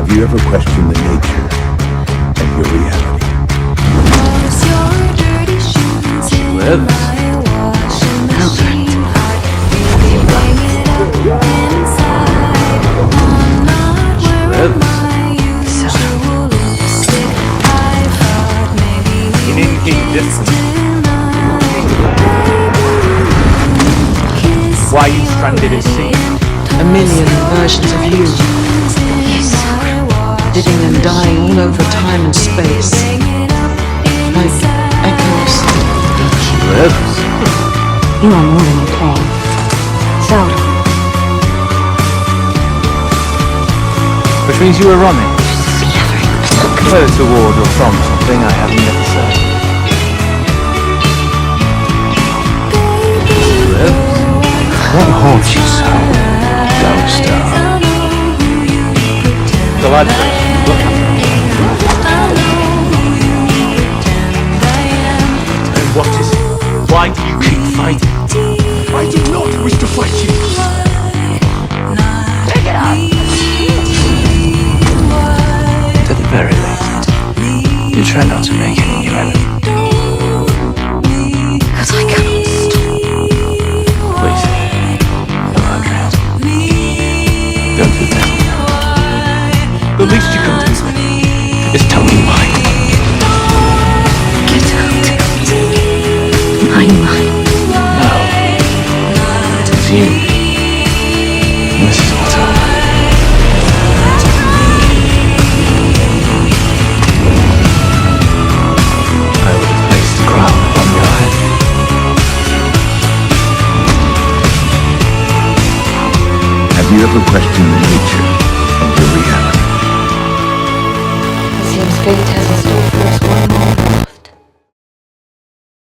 Have you ever questioned the nature of your reality? Live. Halbrand. Live. You need to keep distance. Why are you stranded at sea? A million versions of you. Yes. Living and dying all over time and space. Like echoes. Live. You are more than a pawn. Sauron. Which means you were running. Whether toward or from something I haven't yet said. Live. What haunts you so, Downstar? Galadriel. Look at me. And what is it? Why do you keep fighting? I do not wish to fight you. Pick it up! To the very least, you try not to make any new enemy. Because I cannot stop. Please, Haladriel, don't do that. The least you can do is tell me why. Get out. I'm mine. No. It's you. And this is what's up. I would have placed the crown upon your head. Have you ever questioned the nature of your reality? It seems fate